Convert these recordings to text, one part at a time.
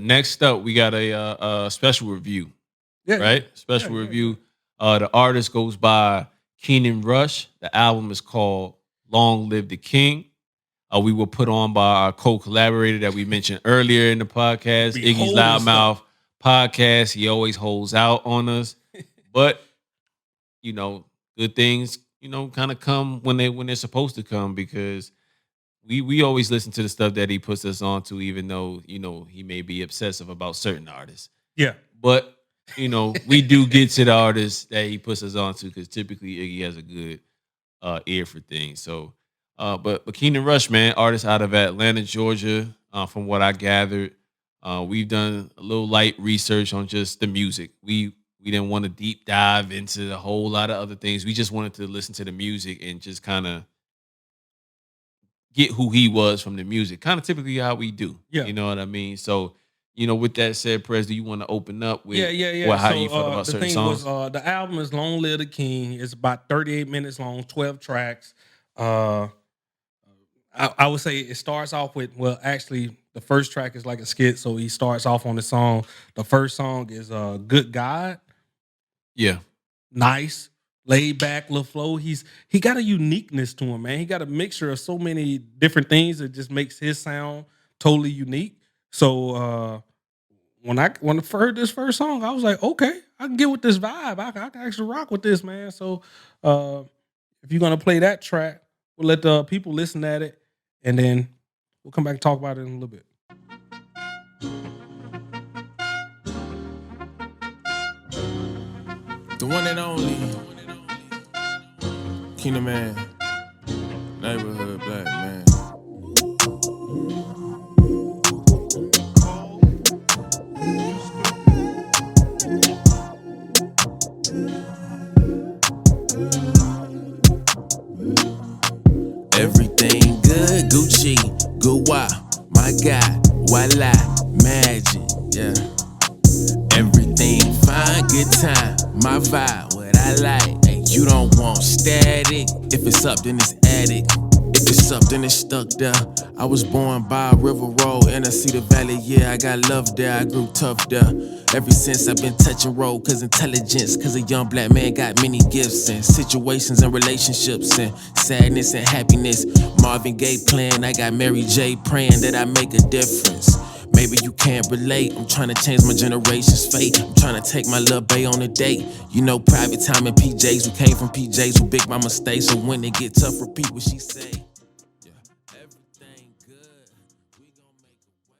Next up, we got a special review, Yeah, right? yeah, Special yeah, yeah. review. The artist goes by Keenon Rush. The album is called "Long Live the King." We were put on by our co-collaborator that we mentioned earlier in the podcast, Be Iggy's holding Loudmouth stuff. podcast. He always holds out on us, but you know, good things, kind of come when they're supposed to come because we always listen to the stuff that he puts us on to, even though he may be obsessive about certain artists. Yeah. But we do get to the artists that he puts us on to because typically Iggy has a good ear for things. So, but Keenan Rush, man, artist out of Atlanta, Georgia. From what I gathered, we've done a little light research on just the music. We didn't want to deep dive into a whole lot of other things. We just wanted to listen to the music and just kind of get who he was from the music. Kind of typically how we do. Yeah. You know what I mean? So, with that said, Prez, do you want to open up with Yeah. how So you felt about the certain thing songs? was, the album is "Long Live the King." It's about 38 minutes long, 12 tracks. Uh, I would say it starts off with, well, actually, the first track is like a skit. So he starts off on the song. The first song is "Good God." Yeah. Nice, laid back, little flow. He got a uniqueness to him, man. He got a mixture of so many different things that just makes his sound totally unique. So when I heard this first song, I was like, okay, I can get with this vibe. I can actually rock with this, man. So uh, if you're gonna play that track, we'll let the people listen at it, and then we'll come back and talk about it in a little bit. The one and only Keenon Man, neighborhood black man. Everything good, Gucci, good why, my God, voila, magic, yeah. Everything fine, good time, my vibe, what I like. Hey, you don't want static. If it's up, then it's attic. If it's up, then it's stuck there. I was born by a river road in a Cedar Valley. Yeah, I got love there. I grew tough there. Ever since I've been touching road, cause intelligence, cause a young black man got many gifts and situations and relationships and sadness and happiness. Marvin Gaye playing, I got Mary J praying that I make a difference. Maybe you can't relate. I'm trying to change my generation's fate. I'm trying to take my little bae on a date. Private time in PJs. We came from PJs with big mama stay. So when it get tough, repeat what she say. Yeah, everything good. We gon' make a way.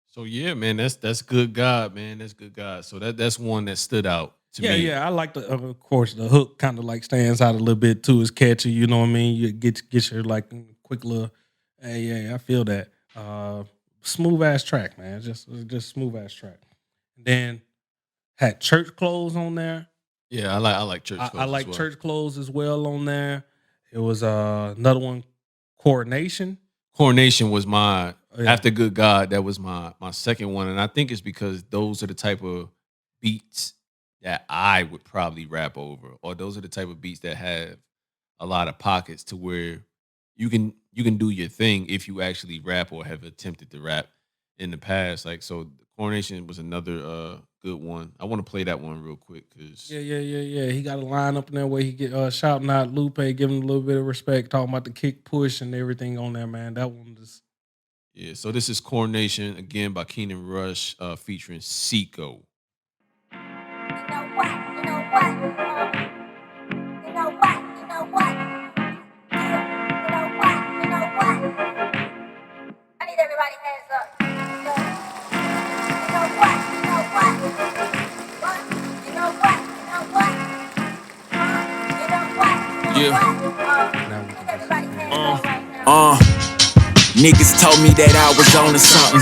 So yeah, man, that's good God, man. That's good God. So that's one that stood out to me. Yeah. I like of course, the hook kind of like stands out a little bit too. It's catchy, you know what I mean? You get your like quick little, hey, yeah, I feel that. Smooth ass track, man. Just smooth ass track. Then had Church Clothes on there. Yeah, I like Church Clothes. I like as well. Church Clothes as well on there. It was another one, Coronation. Coronation was my Yeah. after Good God. That was my second one, and I think it's because those are the type of beats that I would probably rap over, or those are the type of beats that have a lot of pockets to where you can do your thing if you actually rap or have attempted to rap in the past. Like so, Coronation was another good one. I want to play that one real quick because Yeah. He got a line up in there where he get shouting out Lupe, giving him a little bit of respect, talking about the kick push and everything on there, man. That one was yeah. So this is Coronation again by Keenan Rush featuring Seco. You know what? You know what? You know what? You know what? You know what? You know what? I need everybody hands up. You know what? You know what? What? You know what? You know what? You know what? You know what? I need everybody hands up right now. Niggas told me that I was on to something.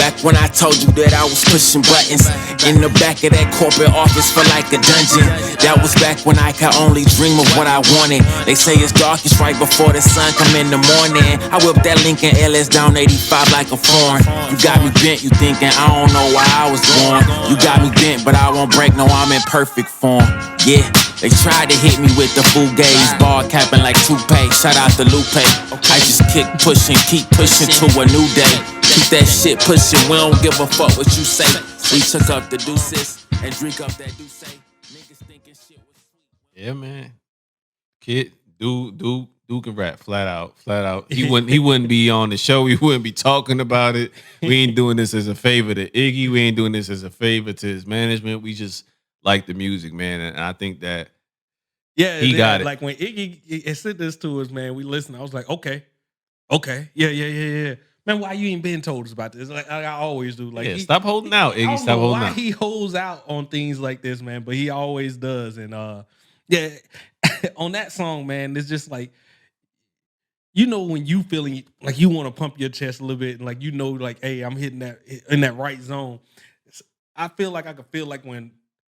Back when I told you that I was pushing buttons in the back of that corporate office for like a dungeon. That was back when I could only dream of what I wanted. They say it's darkest right before the sun come in the morning. I whipped that Lincoln LS down 85 like a foreign. You got me bent, you thinking I don't know why I was born. You got me bent, but I won't break, no, I'm in perfect form. Yeah, they tried to hit me with the fugazi, ball capping like toupee. Shout out to Lupe. I just keep pushing to a new day. Keep that shit pushing, we don't give a fuck what you say. We took up the deuces and drink up that deuce. Niggas thinking shit was sweet. Yeah, man. Kid, dude can rap flat out. He wouldn't be on the show. We wouldn't be talking about it. We ain't doing this as a favor to Iggy. We ain't doing this as a favor to his management. We just like the music, man. And I think that he got it. Like when Iggy sent this to us, man, we listened. I was like, okay, yeah. Man, why you ain't been told us about this? Like I always do. Like, stop holding out, Iggy. Stop holding out. He holds out on things like this, man, but he always does. And on that song, man, it's just like, you know, when you feeling like you want to pump your chest a little bit, and like, you know, like, hey, I'm hitting that in that right zone. I feel like I could feel like when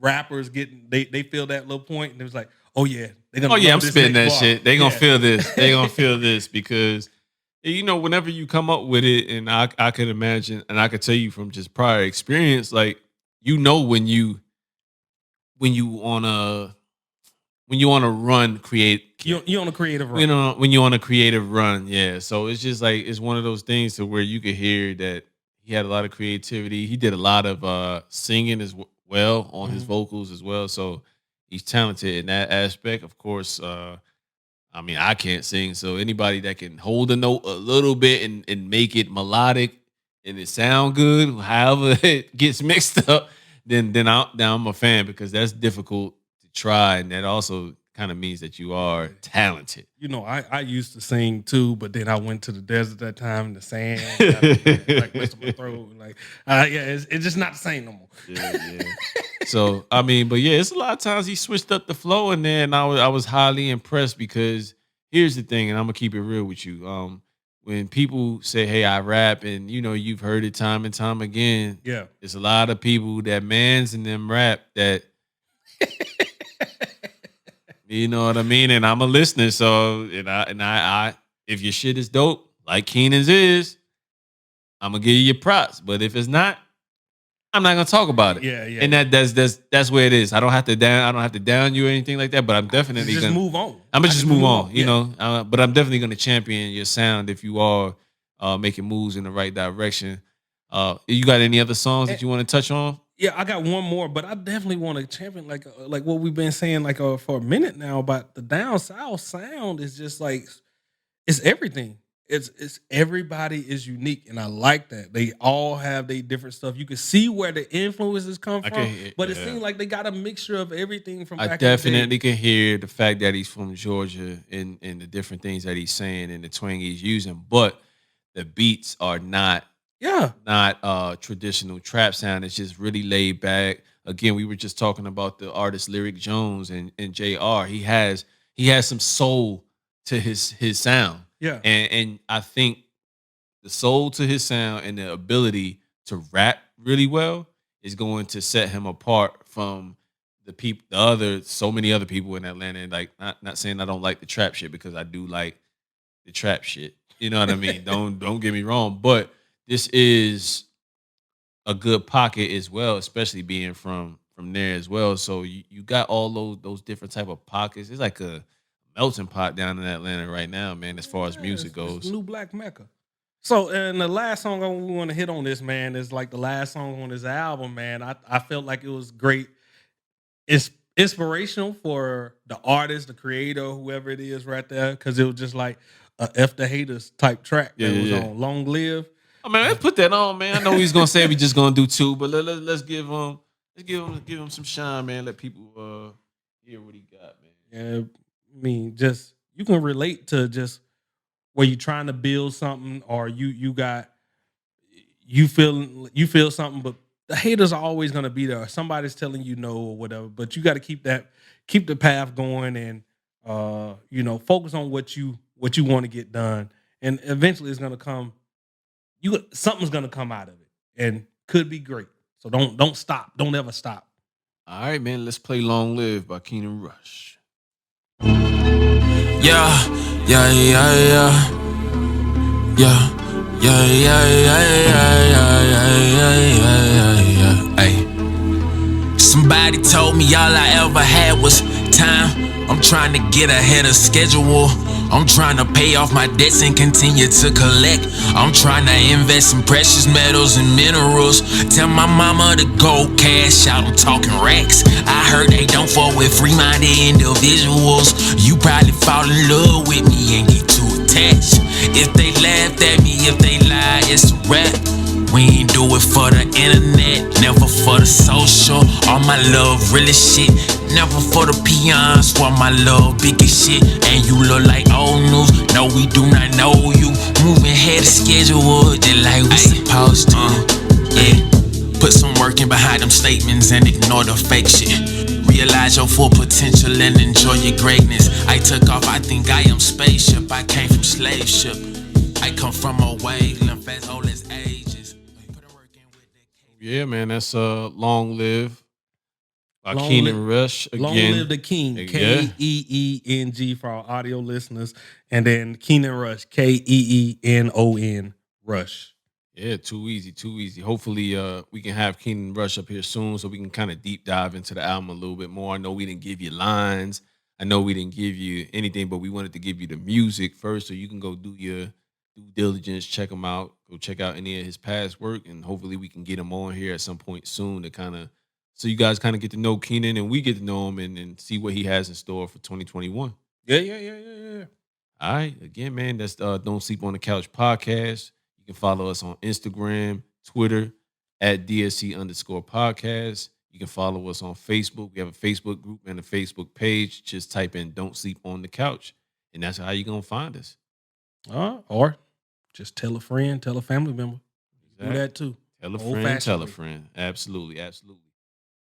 rappers they feel that little point, and it was like, oh yeah, they're gonna. Oh yeah, I'm spitting that bar. shit. They gonna feel this. They gonna feel this because, you know, whenever you come up with it, and I can imagine, and I could tell you from just prior experience, like, you know, when you on a run, you on a creative run. You know, when you're on a creative run, yeah. So it's just like, it's one of those things to where you could hear that he had a lot of creativity. He did a lot of singing as well on his vocals as well. So he's talented in that aspect. Of course, I mean, I can't sing, so anybody that can hold a note a little bit and make it melodic and it sound good, however it gets mixed up, then I'm a fan, because that's difficult to try, and that also kind of means that you are talented. You know, I used to sing too, but then I went to the desert that time in the sand, like messed up my throat. Like, it's just not the same no more. Yeah. So I mean, but yeah, it's a lot of times he switched up the flow, and then I was highly impressed, because here's the thing, and I'm gonna keep it real with you. When people say, "Hey, I rap," and you know, you've heard it time and time again. Yeah, there's a lot of people that mans in them rap that. You know what I mean? And I'm a listener, so and I if your shit is dope, like Keenan's is, I'm gonna give you your props. But if it's not, I'm not gonna talk about it. Yeah. And that's where it is. I don't have to down you or anything like that. But I'm definitely just gonna move on. I'm gonna just move on. You know, but I'm definitely gonna champion your sound if you are making moves in the right direction. You got any other songs that you want to touch on? Yeah, I got one more, but I definitely want to champion like what we've been saying for a minute now about the down south sound. Is just like, it's everything. It's everybody is unique, and I like that. They all have their different stuff. You can see where the influences come from, but it seems like they got a mixture of everything from back in the day. I definitely can hear the fact that he's from Georgia and the different things that he's saying and the twang he's using, but the beats are not traditional trap sound. It's just really laid back. Again, we were just talking about the artist Lyric Jones and JR. He has some soul to his sound. Yeah. And I think the soul to his sound and the ability to rap really well is going to set him apart from so many other people in Atlanta. And like, not saying I don't like the trap shit, because I do like the trap shit. You know what I mean? Don't get me wrong, but this is a good pocket as well, especially being from there as well. So you got all those different type of pockets. It's like a melting pot down in Atlanta right now, man, as far as music goes. It's new Black Mecca. So, and the last song we want to hit on this, man, is like the last song on this album, man. I felt like it was great. It's inspirational for the artist, the creator, whoever it is right there, because it was just like a F the Haters type track that was on Long Live. Oh man, let's put that on, man. I know he's gonna say we just gonna do two, but let's give him some shine, man. Let people hear what he got, man. Yeah, I mean, just you can relate to just where you're trying to build something, or you feel something, but the haters are always gonna be there. Somebody's telling you no or whatever, but you got to keep the path going, and focus on what you want to get done, and eventually it's gonna come. Something's gonna come out of it, and could be great. So don't stop. Don't ever stop. All right, man. Let's play "Long Live" by Keenen Rush. Yeah. Ay. Somebody told me all I ever had was time. I'm trying to get ahead of schedule. I'm trying to pay off my debts and continue to collect. I'm trying to invest in precious metals and minerals. Tell my mama to go cash out, I'm talking racks. I heard they don't fuck with free-minded individuals. You probably fall in love with me and get too attached. If they laughed at me, if they lie, it's a rap. We ain't do it for the internet, never for the social. All my love, really shit. Never for the peons, for my love, big as shit. And you look like old news. No, we do not know you. Moving ahead of schedule, just like we supposed to. Yeah. Put some work in behind them statements and ignore the fake shit. Realize your full potential and enjoy your greatness. I took off, I think I am spaceship. I came from slave ship. I come from a wavelength as old as ages. Yeah, man, that's Long Live by Long Keenon Rush again. Long live the Keeng, Yeah. Keeng for our audio listeners, and then Keenon Rush, Keenon Rush. Yeah, too easy. Hopefully, we can have Keenan Rush up here soon so we can kind of deep dive into the album a little bit more. I know we didn't give you lines. I know we didn't give you anything, but we wanted to give you the music first so you can go do your due diligence, check him out, go check out any of his past work, and hopefully we can get him on here at some point soon to kind of, so you guys kind of get to know Keenan and we get to know him and see what he has in store for 2021. Yeah. All right. Again, man, that's Don't Sleep on the Couch podcast. You can follow us on Instagram, Twitter, at DSC_podcast. You can follow us on Facebook. We have a Facebook group and a Facebook page. Just type in Don't Sleep on the Couch. And that's how you're going to find us. Or just tell a friend, tell a family member. Exactly. Do that too. Tell a friend, tell a friend. Absolutely.